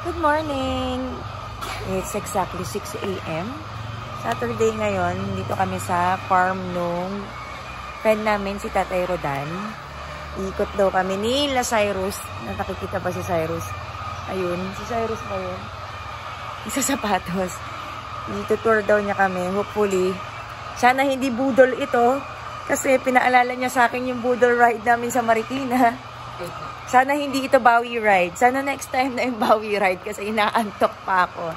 Good morning! It's exactly 6 AM. Saturday ngayon, dito kami sa farm nung friend namin, si Tatay Rodan. Ikot daw kami ni Cyrus. Nakikita ba si Cyrus? Ayun, si Cyrus ba yun? Isa sapatos. Itutour daw niya kami, hopefully. Sana hindi budol ito. Kasi pinaalala niya sa akin yung budol ride namin sa Marikina. Sana hindi ito Bawi ride. Sana next time na yung Bawi ride kasi inaantok pa ako.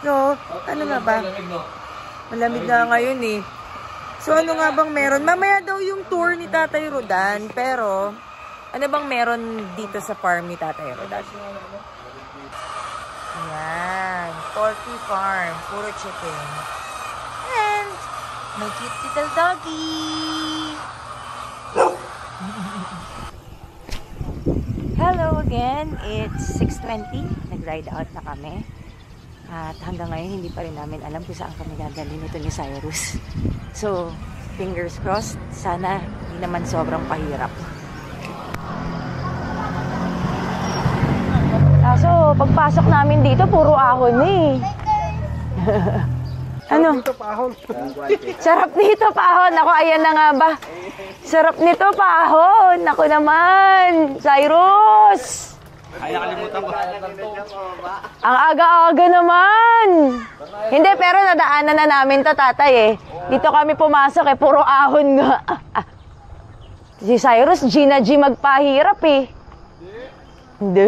So, ano nga ba? Malamig na ngayon eh. So, ano nga bang meron? Mamaya daw yung tour ni Tatay Rodan. Pero, ano bang meron dito sa farm ni Tatay Rodan? Ayan. Poultry farm. Puro chicken. And, my cute little doggy. Hello again. It's 6:20. Nag-ride out na kami. At hanggang ngayon, hindi pa rin namin alam kung saan kami dadalhin nito ni Cyrus. So, fingers crossed. Sana hindi naman sobrang pahirap. So, pagpasok namin dito, puro ahon eh. Ano? Sarap nito pahon. Sarap nito pahon. Ako, ayan na nga ba? Sarap nito pahon. Ako naman. Cyrus! Ay, nakalimutan ko. Ang aga-aga naman. Hindi, pero nadaanan na namin to, tatay eh. Dito kami pumasok eh. Puro ahon nga. Si Cyrus, Gina G magpahirap eh. Hindi.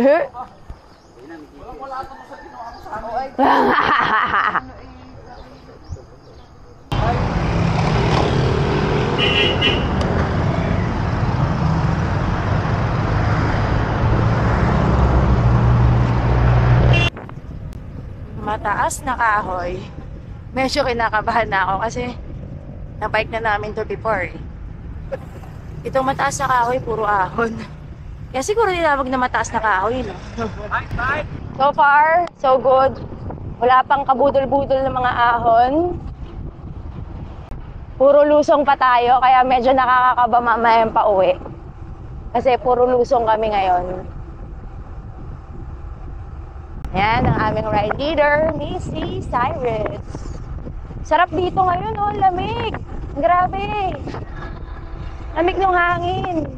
Mataas na kahoy. Medyo kinakabahan na ako kasi na-bike na namin to before eh. Itong mataas na kahoy, puro ahon. Kaya siguro nilawag na mataas na kahoy, no? So far, so good. Wala pang kabudol-budol ng mga ahon. Puro lusong pa tayo, kaya medyo nakakakaba mamayang pauwi. Kasi puro lusong kami ngayon. Yan, ang aming ride leader, Missy Cyrus. Sarap dito ngayon, oh, lamig. Grabe. Lamig ng hangin.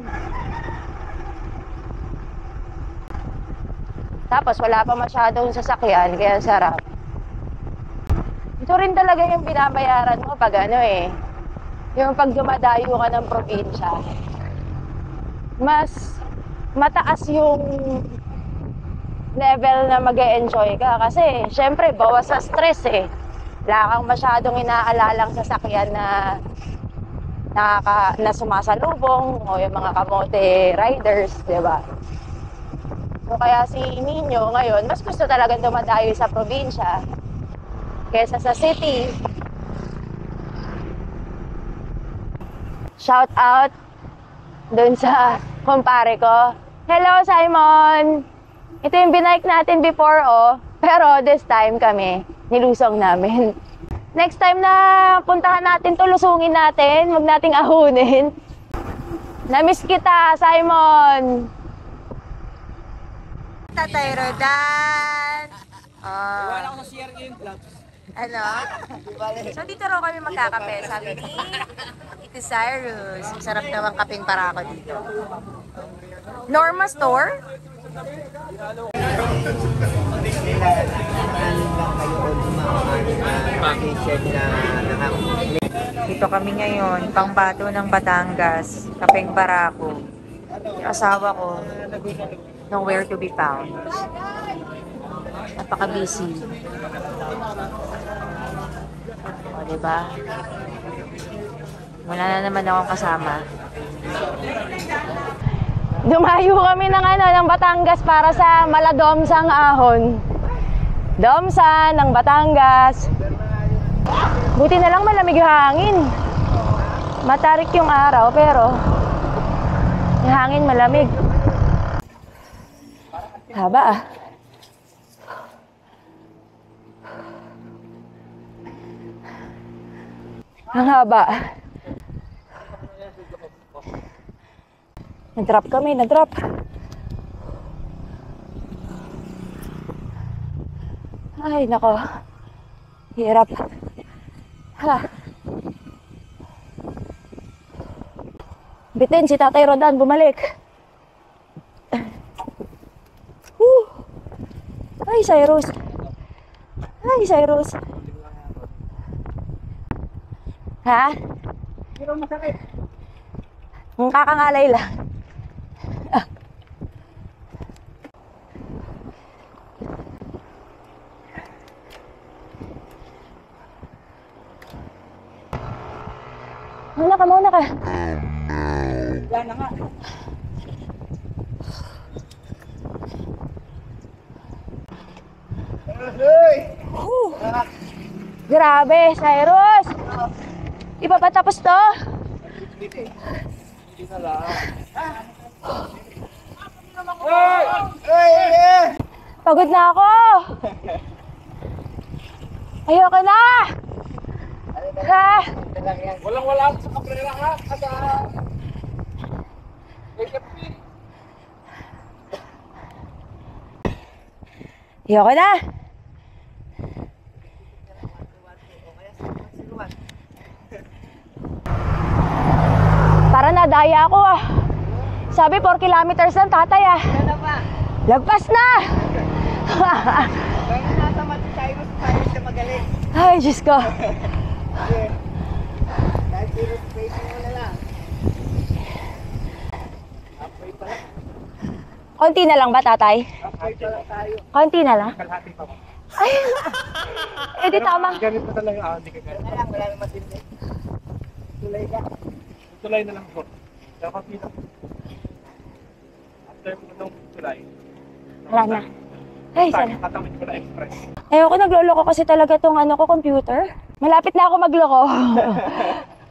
Tapos wala pa masyadong sasakyan, kaya sarap. Ito rin talaga yung binabayaran mo pag ano eh. Yung pag dumadayo ka ng probinsya. Mas mataas yung level na mag-e-enjoy ka. Kasi, syempre, bawas sa stress eh. Wala kang masyadong inaalalang sasakyan na sumasalubong o yung mga kamote riders, diba? So, kaya si Nino ngayon, mas gusto talagang dumadayo sa probinsya kesa sa city. Shout out dun sa kumpare ko. Hello, Simon! Ito yung binike natin before, oh. Pero this time kami, nilusong namin. Next time na puntahan natin to, lusungin natin. Huwag nating ahunin. Namiss kita, Simon! Tatay Rodan! Wala ko sa CRA yung vlogs. Ano? So dito raw kami magkakape, sabi ni Ito Cyrus. Sarap naman kaping para ako dito. Norma Store? Dito kami ngayon, pangbato ng Batangas, kapeng Barako. Yung asawa ko, nowhere to be found. Napaka-busy. O, diba? Wala na naman akong kasama. Dumayo kami ng Batangas para sa Maladomsang ahon. Domsan ng Batangas. Buti na lang malamig yung hangin. Matarik yung araw pero yung hangin malamig. Haba ah. Ang haba. Nag-drop kami, nag-drop. Ay, nako. Hirap. Ha. Bitin, si Tatay Rodan, bumalik. Ay, Cyrus. Ay, Cyrus. Ha? Pero masakit. Ang kakangalay lang. Mauna ka, mauna ka. Yan na nga. Grabe, Cyrus. Di pa ba tapos to? Hindi na lang. Pagod na ako. Ayoko na. Ha? Walang-wala sa kaprera ha. Kada... Ayoko na. Para nadaya ako ah. Sabi 4 kilometers lang, tatay ah. Lagpas na. Kaya nasa Cyrus na magaling. Ay, Diyos ko. Kahit zero spacing mo na lang. Halfway pa lang. Konti na lang ba, tatay? Halfway pa lang tayo. Konti na lang? Kalahati pa mo. Ay, di tama. Ganito talaga. Hindi ka ganito. Wala nang matindi. Tulay ka. Tulay na lang po. Dapat dito. After mo nung tulay. Wala na. Ay, sana. Tatawid ko na express. Ayoko, nagloloko kasi talaga tong ano ko, computer. Malapit na ako magloko.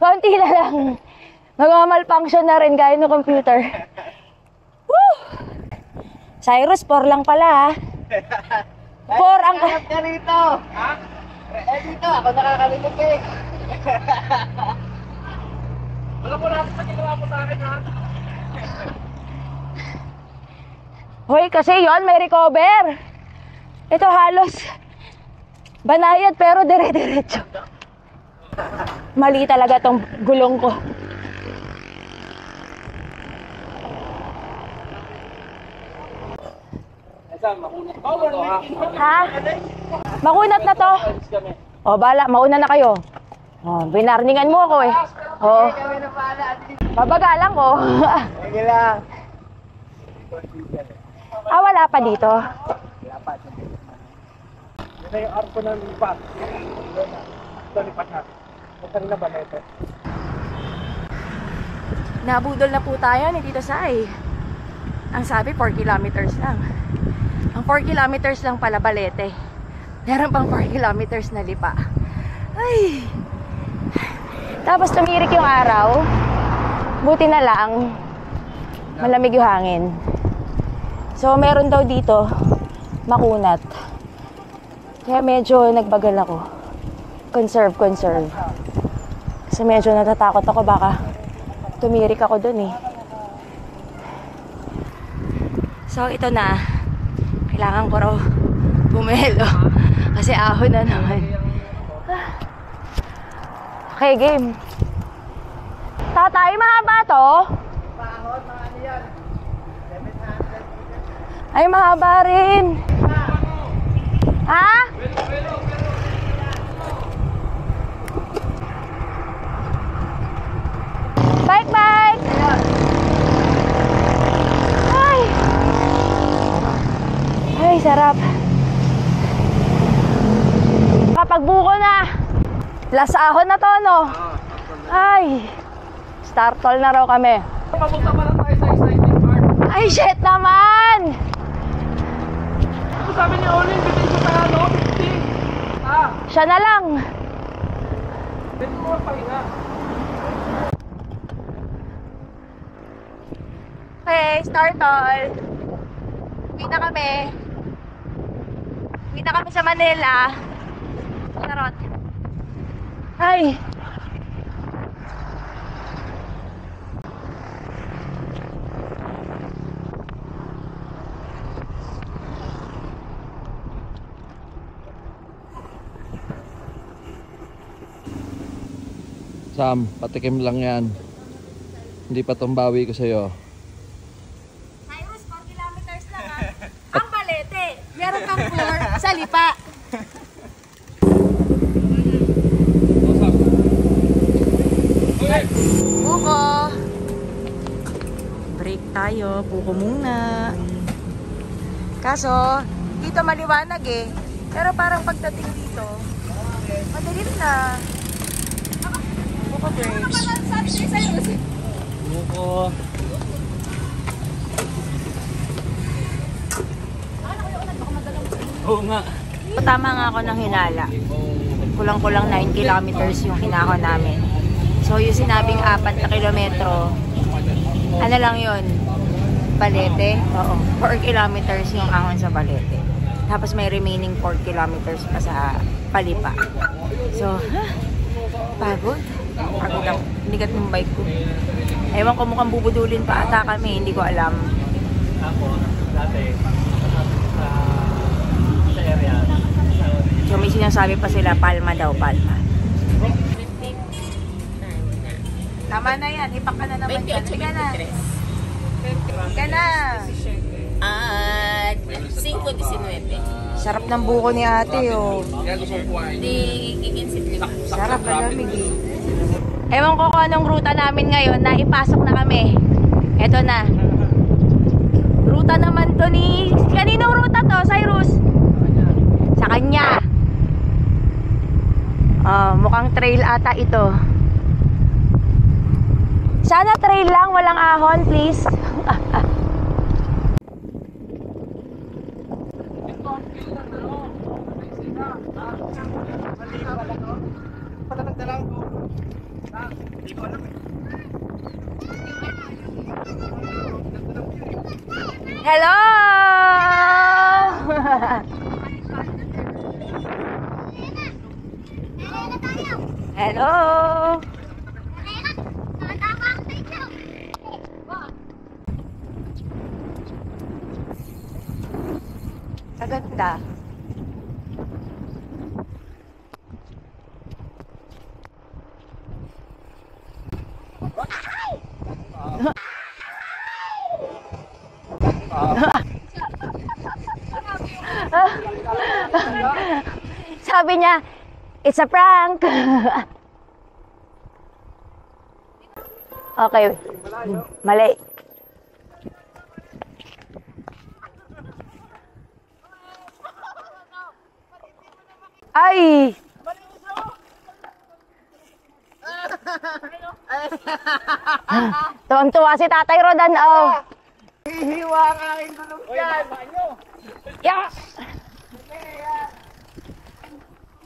Konti na lang. Mag-malfunction na rin gaya ng computer. Woo! Cyrus, 4 lang pala ha. 4 ang... Hanap ka rito! Ha? Dito, ako nakakalimutan eh. Wala mo natin sa ginawa mo sa akin ha? Hoy, kasi yon may recover. Ito halos banayad pero dire-diretso. Mali talaga tong gulong ko. Ha? Makunat na to. O, bala, mauna na kayo. O, binarningan mo ako eh. O, babagalan ko. Sige lang. Ah, wala pa dito. Dapat. Yan na yung arko ng lipat. Ito lipat natin. Masarap na ba na ito? Nabudol na po tayo ni Tito Sai. Ang sabi 4 kilometers lang. Ang 4 kilometers lang pala Balete. Meron pang 4 kilometers na lipa. Ay. Tapos tumirik yung araw. Buti na lang malamig yung hangin. So meron daw dito makunat. Kaya medyo nagbagal ako. Conserve. Kasi medyo natatakot ako baka tumirik ako dun eh. So ito na. Kailangan ko raw bumelo. Kasi ahon na naman. Okay, game. Tatay, mahaba to? Pahon, mga ano yan? 700. Ay, mahaba rin. Ha? Bike! Ay, sarap. Kapag buko na. Lasahon na to, no? Ay. Startol na raw kami. Papunta pa lang tayo sa exciting part. Ay, shit naman! Ito sabi ni Olin, bitin ko sa ano, 50. Ah, Siya na lang. bitin mo magpahinga. Okay, startol. Uwi na kami. Uwi na kami sa Manila. Charot. Ay. Sam, patikim lang yan. Hindi pa tumbawi ko sa'yo. Cyrus, 4 kilometers lang ha. Ang Balete, meron kang 4 sa Lipa. Buko. Break tayo, buko muna. Kaso, dito maliwanag eh. Pero parang pagdating dito, madilim na. Buko breaks. Buko. Oo nga. Tama nga ako ng hinala. Kulang-kulang 9 kilometers yung hinako namin. So yung sinabing 4 na kilometro, ano lang yun? Balete? Oo. 4 kilometers yung ahon sa Balete. Tapos may remaining 4 kilometers pa sa Palipa. So, pagod. Pagod ako. Bigat ng bike ko. Ewan ko mukhang bubudulin pa ata kami. Hindi ko alam. Ako, dati, sa area. So may sinasabi pa sila, Palma daw, Palma. Tama na yan. Ipak ka na naman yan. Sige na. Sige na. At 5:19. Sarap ng buko ni ate, oh. Di kikinsit lima. Sarap, malamig eh. Ewan ko kung anong ruta namin ngayon. Naipasok na kami. Eto na. Ruta naman to ni... Kaninong ruta to, Cyrus? Sa kanya. Mukhang trail ata ito. Sana trail lang, walang ahon, please. Hello! Hello! Kaganda. Sabi niya, it's a prank. Okay. Mali. Ay! Tuwang-tuwa si Tatay Rodan, oh. Hihiwa ang aking gulong dyan. Yeah.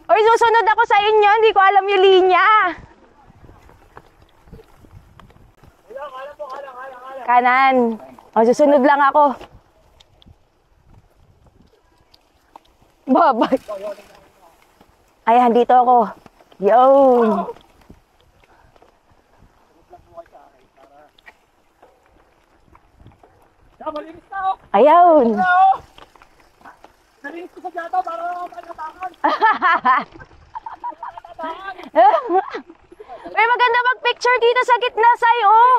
Oy, susunod ako sa inyo. Hindi ko alam yung linya. Kanan. O, susunod lang ako. Babay. Ayan, dito ako. Yun. Malinis na ako. Ayun. Nalinis ko sa dito para pagkatakan. May maganda mag-picture dito sa gitna, Sai, oh.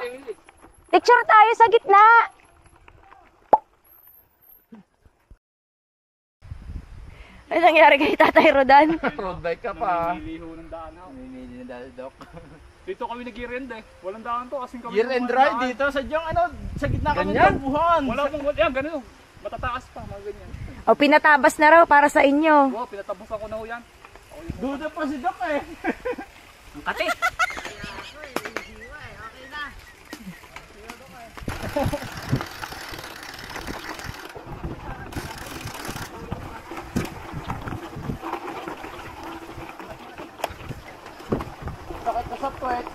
Picture tayo sa gitna. Ano nangyari kay Tatay Rodan? Road bike ka pa. Nililiho ng daan ako. Hindi na dahil, Doc. Dito kami nag-year-end eh. Walang daan to. Kasing kami Year and drive dito. Sadyang sa gitna kami ng buhan. Wala pong yan, ganun. Matataas pa, mga ganyan. O, pinatabas na raw para sa inyo. Wow, pinatabos ako na ho yan. Duda pa si Doc eh. Ang kati! Sakit ka sa puwet.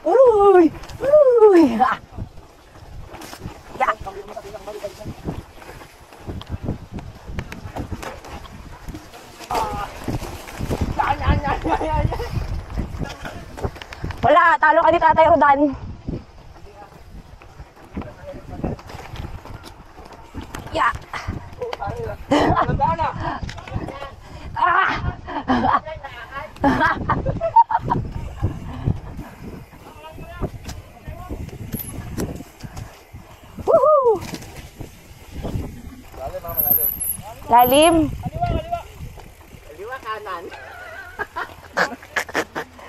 Uy! Uy! Ah! Ya! Wala, talo ka ni Tatay Rodan. Ya! Ah! Woohoo! Lalim. Kaliwa kanan.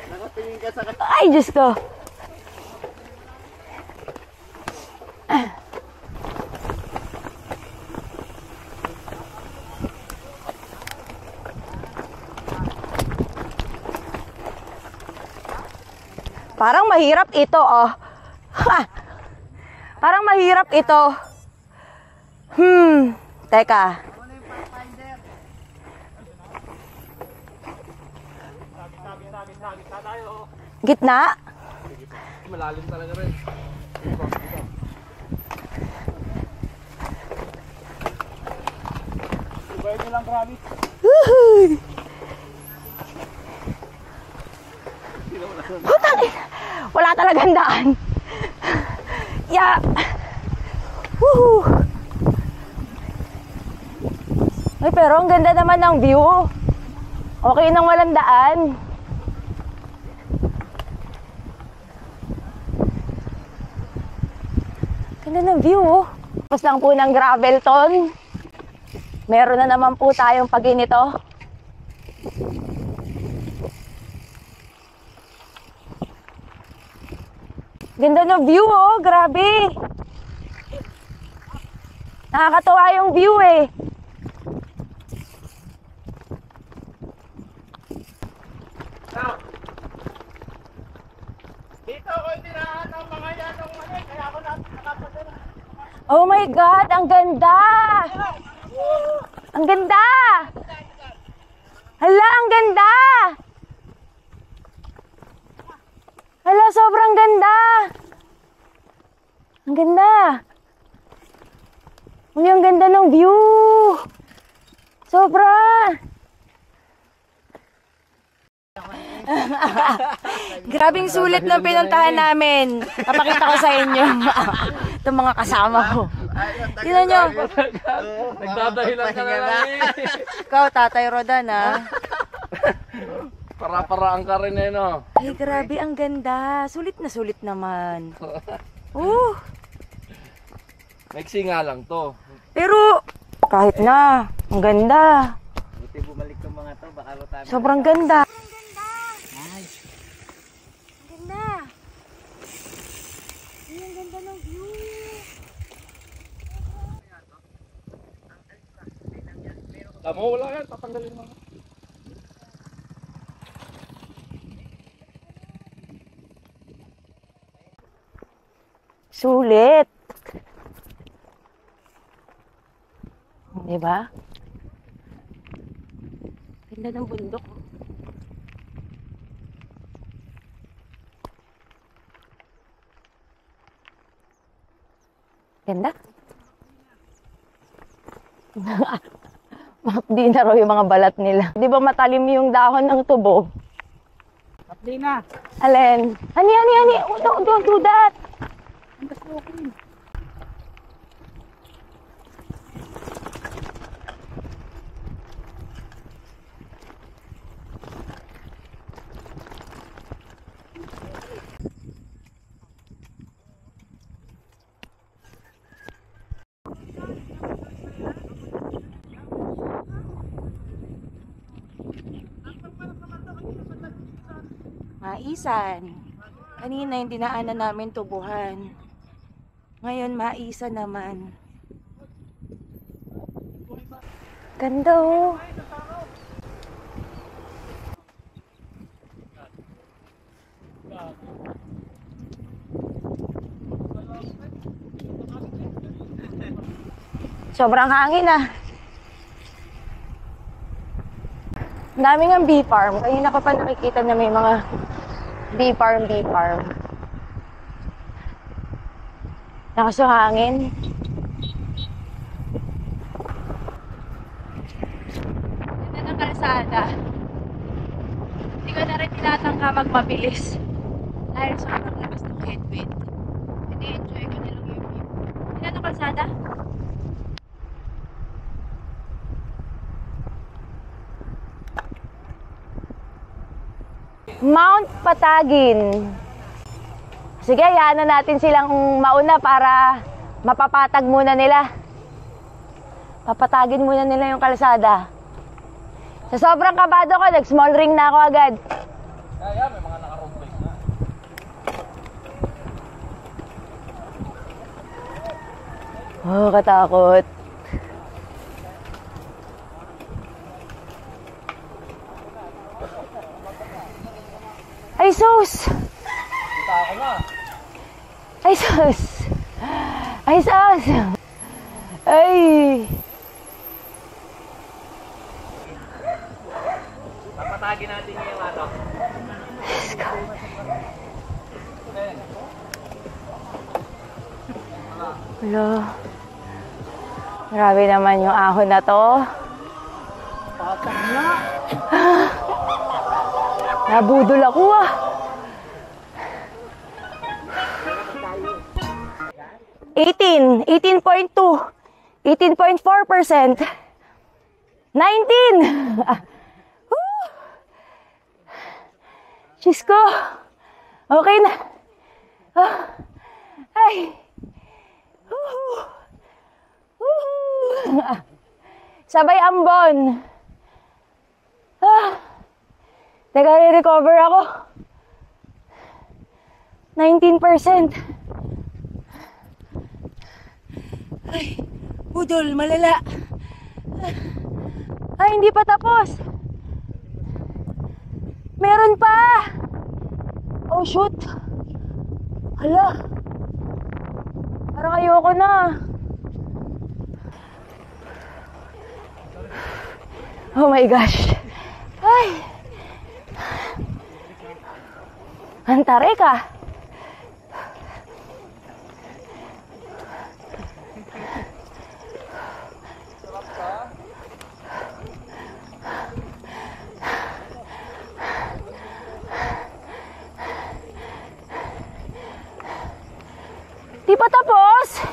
Nakatingin ka sa Ay, Diyos ko. Parang mahirap ito, oh. Ha! Parang mahirap ito. Teka. Gitna? Malalim talaga rin. Ibayin nyo lang grabe. Woohoo! Putang ina! Wala talagang daan. Yeah. Woohoo! Ay, pero ang ganda naman ng view. Okay nang walang daan. Ganda ng view, oh. Tapos lang po ng Gravelton. Meron na naman po tayong paginito. Ganda ng view, oh. Grabe. Nakakatuwa yung view, eh. Dito ko tirahan ng mga yan ng mali, kaya ako nakapadala. Oh my God, ang ganda! Ang ganda! Hala, ang ganda! Hala, sobrang ganda! Ang ganda! Uy, ang ganda ng view! Sobra! Grabing sulit ng pinuntahan namin. Papakita ko sa inyo. Itong mga kasama ko. Tignan nyo. Nagdadahilan ka na lang eh. Ikaw, Tatay Rodan, ha? Para-paraan ka rin eh, no? Ay, grabe, ang ganda. Sulit na sulit naman. Maiksi nga lang to. Pero, kahit na, ang ganda. Buti bumalik ng mga to, baka tayo. Sobrang ganda. Ang ganda. Ay, ang ganda ng view. Tama, wala yan. Tatanggalin mo. Sulit. Diba? Ganda ng bundok. Ganda. Di na raw yung mga balat nila. Di ba matalim yung dahon ng tubo? Di na. Alin? Hani. Don't do that. Maisan. Kanina yung dinaanan namin tubuhan. Ngayon maisan naman. Ganda, oh. Sobrang hangin, ah. Ang daming ang bee farm. Kanina ko pa nakikita na may mga bee farm. Nakaso hangin. Ganda ng kalsada. Hindi ko na rin tinatangka magmabilis. Dahil sobrang lakas ng headwind. Hindi, enjoy ko na lang yung view. Ganda ng kalsada. Mount Patagin. Sige, hayaan na natin silang mauna para mapapatag muna nila. Papatagin muna nila yung kalsada. Sa sobrang kabado ko, nag-small ring na ako agad. Kaya, may mga naka-road bike na. Oh, katakot. Ay, sus! Kita ako na. Ay, sus! Ay, sus! Ay! Papatagin natin yung ano. Hello. Grabe naman yung ahon na to. Patag na. Nabudol ako ah. 18.2, 18.4%, 19. Diyos ko. Okay na. Ay. Sabay ambon. Teka, re-recover ako. 19%. Ay, budol, malala. Ay, hindi pa tapos. Meron pa. Oh, shoot. Hala. Parang ayoko na. Oh my gosh. Ay. Antare ka. Di pa tapos?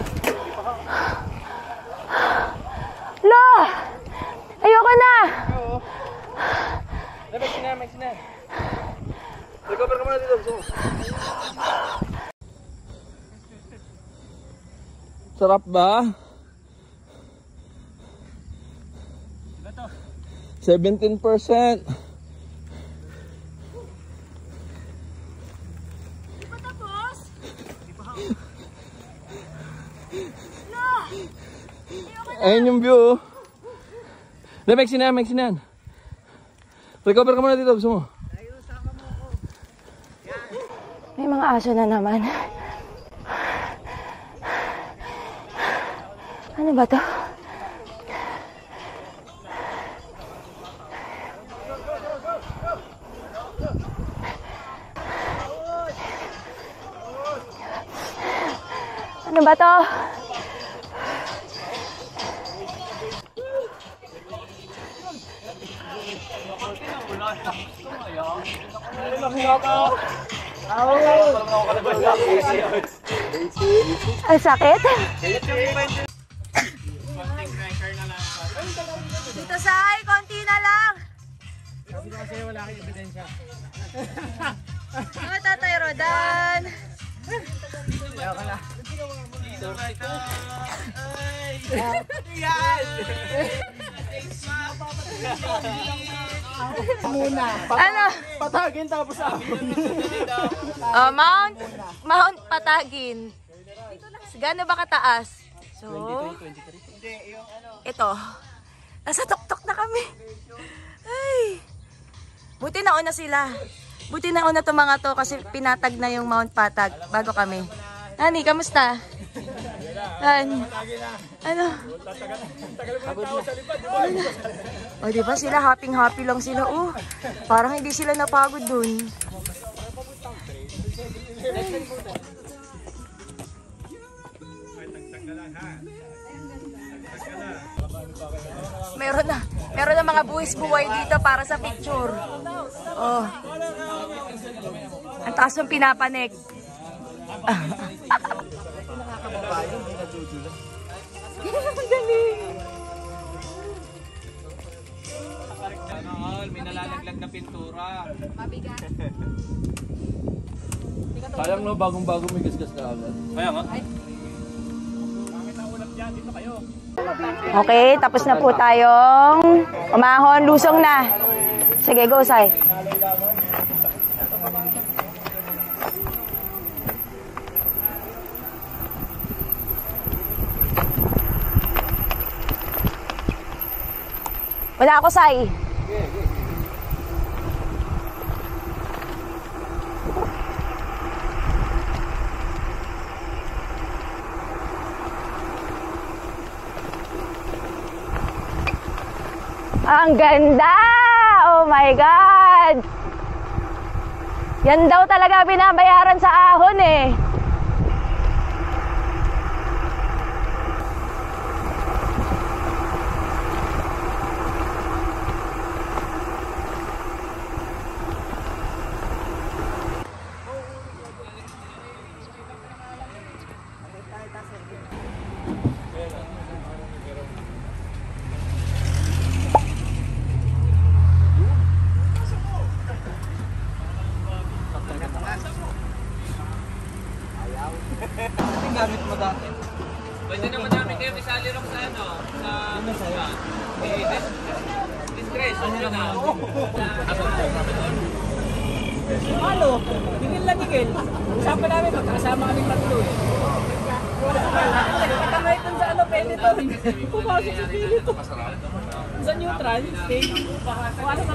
Lo! Ayoko na! Max na. Recover ka muna dito. Sarap ba? 17%. Ayun yung view. Max na. Recover ka muna dito, gusto mo? May mga aso na naman. Ano ba to? Ano ba to? Ang sakit? Dito Sai, konti na lang. Kasi wala kang ebidensya. Oh, Tatay Rodan. Ayaw ka na. Muna. Ano? Patagin tapos ako. Oh, Mount Patagin. Gaano ba kataas? So, ito. Nasa tuktok na kami. Ay. Buti nauna sila. Buti nauna itong mga to kasi pinatag na yung Mount Patag bago kami. Nani, kamusta? Ano? O, diba sila? Happy lang sila. Parang hindi sila napagod dun. Meron na mga buwis buhay dito para sa picture. Oh. Ang taas ng pinapanik. May nalalaglag na pintura. Mabigat. Sayang no, bagong-bago may gasgas ka agad. Kaya nga. Okay, tapos na po tayong umahon. Lusong na. Sige, go, Sai. Wala ako, Sai. Ang ganda! Oh my God! Yan daw talaga binabayaran sa ahon eh. Anong gamit mo dati? Pwede naman namin kayo isali rin sa ano, sa disgrace, yun na. Ano? Tingil na tingil. Usapan namin, magkasama kaming tatlo eh. Katangay dun sa ano, pwede to. Pumasok sa pili to. Sa neutral, stage. Wala na.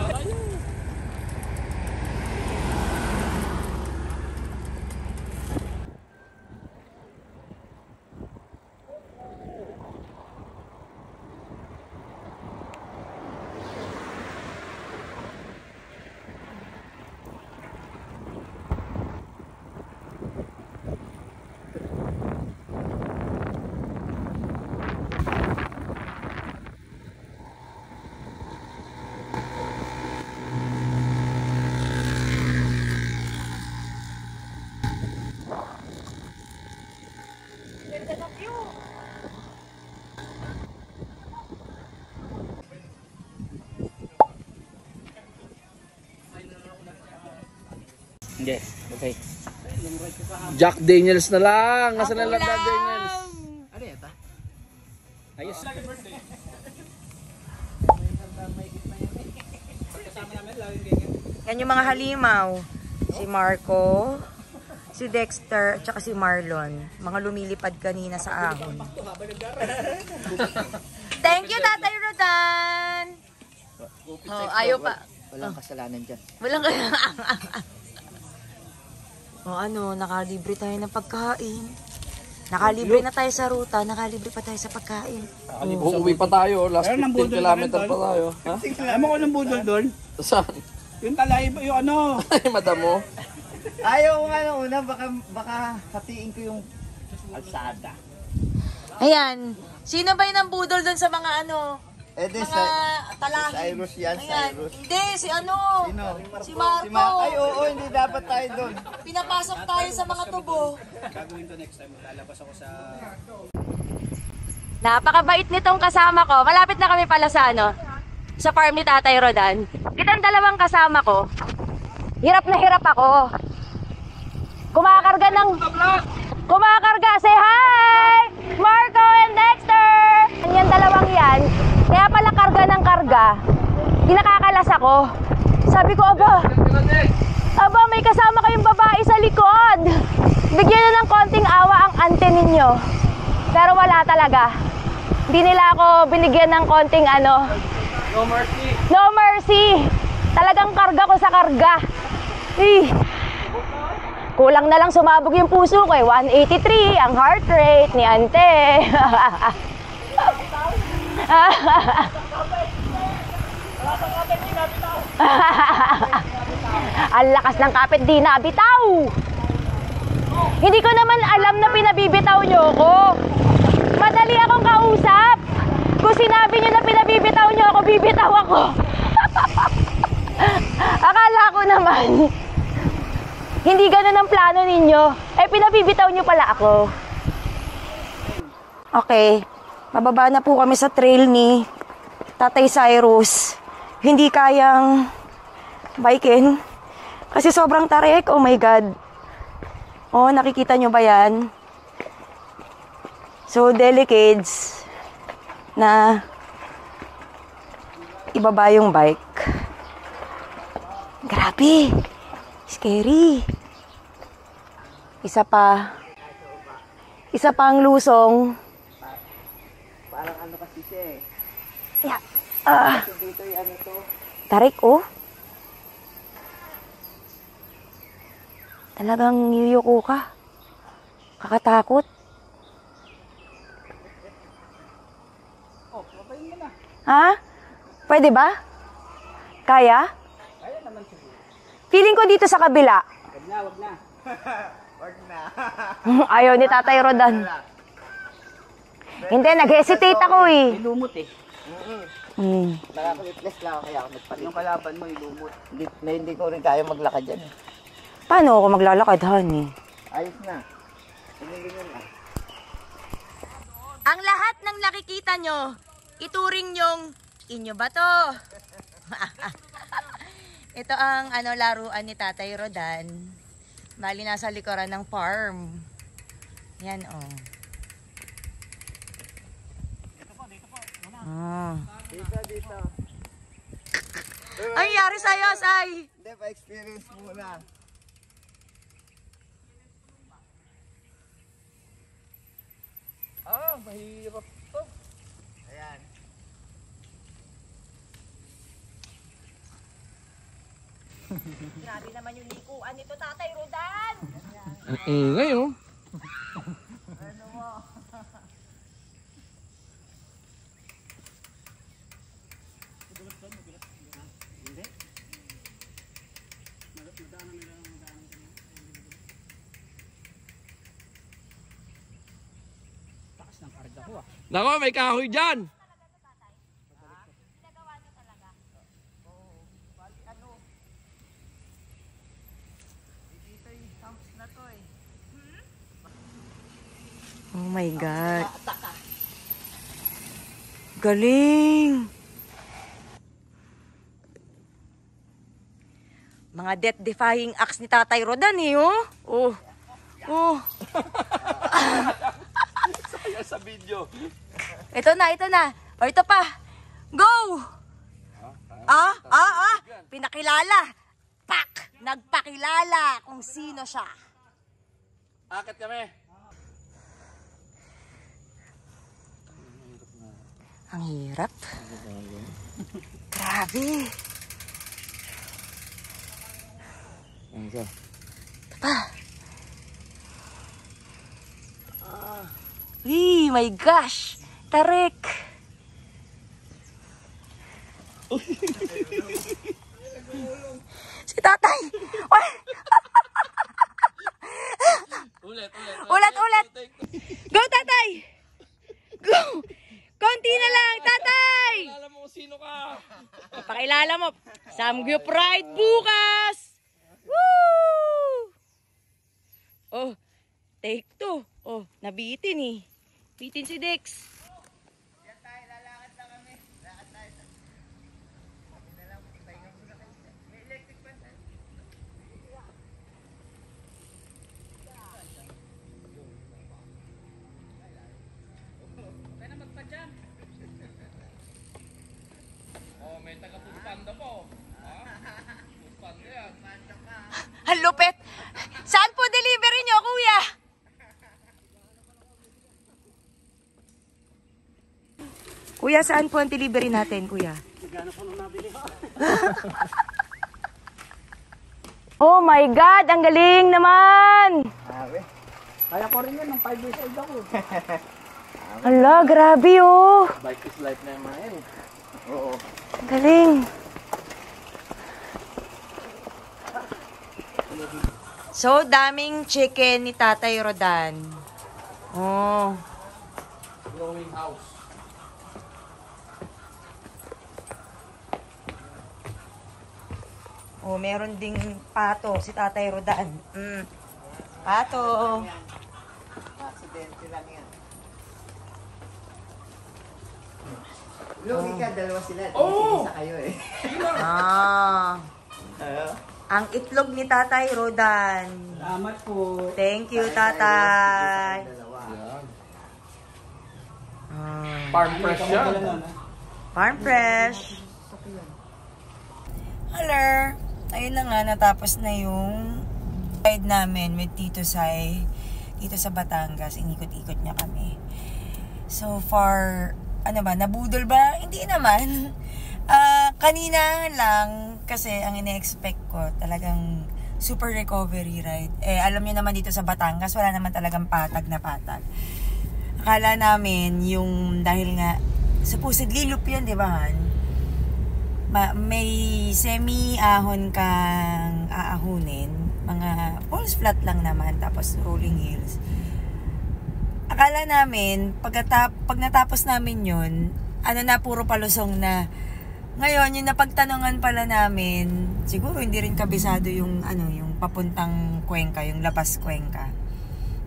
Hindi, okay. Jack Daniels na lang. Nasaan na lang Jack Daniels? Ano yan ta? Ayos. Yan yung mga halimaw. Si Marco, si Dexter, at saka si Marlon. Mga lumilipad kanina sa ahon. Thank you, Tatay Rodan! Oh, ayaw pa. Walang kasalanan dyan. Walang O ano, nakalibre tayo ng pagkain. Nakalibre na tayo sa ruta, nakalibre pa tayo sa pagkain. Uuwi pa tayo. Last 15 kilometer pa tayo. Ha? Alam mo ko ng budol doon? Saan? Yung talay, yung ano? Ay, madam mo. Ayaw nga nung una, baka hatiin ko yung alsada. Ayan. Sino ba yung budol doon sa mga ano? Mga talahib. Cyrus yan, Ayan. Cyrus. Hindi, si ano? Sino? Si Marco. Ay, oo, hindi dapat tayo doon. Pinapasok tayo sa mga tubo. Gagawin ko next time, lalabas ako sa... Napakabait nitong kasama ko. Malapit na kami pala sa ano, sa farm ni Tatay Rodan. Itong dalawang kasama ko, hirap na hirap ako. Kumakarga, say hi! Marco and Dexter! Yan dalawang yan, kaya pala karga ng karga. Kinakakalas ako. Sabi ko, aba, may kasama kayong babae sa likod. Bigyan nyo ng konting awa ang ante ninyo. Pero wala talaga. Hindi nila ako binigyan ng konting ano. No mercy. No mercy. Talagang karga ko sa karga. Kulang na lang sumabog yung puso ko eh. 183 ang heart rate ni ante. Ang lakas ng kapit, di nabitaw. Hindi ko naman alam na pinabibitaw nyo ko. Madali akong kausap. Kung sinabi nyo na pinabibitaw nyo ako, bibitaw ako. Akala ko naman hindi ganun ang plano ninyo. Eh, pinabibitaw nyo pala ako. Okay. Mababa na po kami sa trail ni Tatay Cyrus. Hindi kayang Baikin. Kasi sobrang tarik. Oh my God. Oh, nakikita nyo ba yan? So, delicates na ibaba yung bike. Grabe. Scary. Isa pa ang lusong. Parang ano kasi siya eh. Yeah. Kasi dito yung ano to. Tarik, oh. Talagang yuyuko ka. Kakatakot. Oh, papayin mo na. Ha? Pwede ba? Kaya? Kaya naman siguro. Feeling ko dito sa kabila. Wag na, wag na. Wag na. Ayaw ni Tatay Rodan. Hindi, nag-hesitate ako eh. Ilumot eh. Nakakulitless lang ako kaya ako nagpalit. Yung kalaban mo, ilumot. Hindi ko rin kaya maglakad dyan. Paano ako maglalakad, honey? Ayos na. Tingin na. Ang lahat ng nakikita nyo, ituring nyong inyo ba to? Ito ang laruan ni Tatay Rodan. Bali nasa likuran ng farm. Yan oh. Dito. Ang nangyari sa'yo, Say? Hindi, pa-experience muna. Mahirap to. Ayan. Grabe naman yung likuan nito, Tatay Rodan. Ang ingay, oh. Nako, may kahoy dyan. Oh my God. Galing. Mga death-defying acts ni Tatay Rodan eh, oh. Oh. Oh. Saya sa video. Ito na. O, ito pa. Go! Pinakilala. Pak! Nagpakilala kung sino siya. Akit kami. Ang hirap. Grabe. Ito pa. My gosh! Tarik! Si Tatay! Ulit! Go, Tatay! Go! Konti na lang, Tatay! Alam mo kung sino ka. Pakilala mo. Samgyup Pride bukas! Woo! Oh, take 2. Oh, nabitin eh. Bitin si Dex. Yan tayo, lalakad na kami. Lakad tayo. Sabi na lang, pahinga muna kayo. May electric fan tayo. Kaya na magpa-jam. Oh, may taga-pupanda po. Ha? Pupanda yan. Ang lupit! Saan po delivery nyo, kuya? Kuya, saan po ang delivery natin, kuya? Oh my God! Ang galing naman! Kaya ko rin yun, ng 5 years old ako. Ala, grabe oh! Bike is life na yung mga yan. Oo. Ang galing! So, daming chicken ni Tatay Rodan. Oh. Growing house. Oh, meron ding pato si Tatay Rodan. Pato. Aksidente lang yan. Lugi ka, dalawa sila. Isa kayo eh. Ah. Ang itlog ni Tatay Rodan. Salamat po. Thank you, Tatay. Farm fresh yan. Farm fresh. Hello. Ayun na nga, natapos na yung ride namin with Tito Sai dito sa Batangas. Inikot-ikot niya kami. So far, ano ba, nabudol ba? Hindi naman. Kanina lang, kasi ang ine-expect ko, talagang super recovery ride. Alam niyo naman dito sa Batangas, wala naman talagang patag na patag. Akala namin yung, dahil nga, supposedly loop yun, di ba, Han? May semi-ahon kang aahunin. Mga falls flat lang naman, tapos rolling hills. Akala namin, pag natapos namin yun, puro palusong na. Ngayon, yung napagtanungan pala namin, siguro hindi rin kabisado yung, yung papuntang Cuenca, yung labas Cuenca.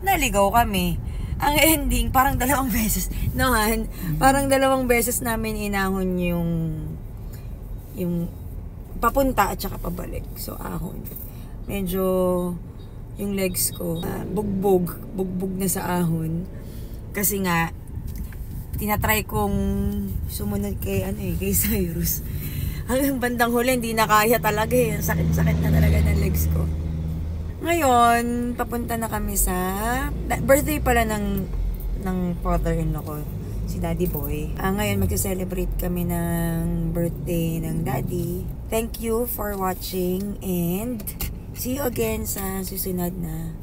Naligaw kami. Ang ending, parang 2 beses. Nohan, parang 2 beses namin inahon yung papunta at saka pabalik. So, ahon. Medyo, yung legs ko, bugbog na sa ahon. Kasi nga, tinatry kong sumunod kay Cyrus. Hanggang bandang huli, hindi na kaya talaga eh. Sakit na talaga ng legs ko. Ngayon, papunta na kami sa birthday pala ng father-in-law ko, si Daddy Boy. Ngayon, magse-celebrate kami ng birthday ng Daddy. Thank you for watching and see you again sa susunod na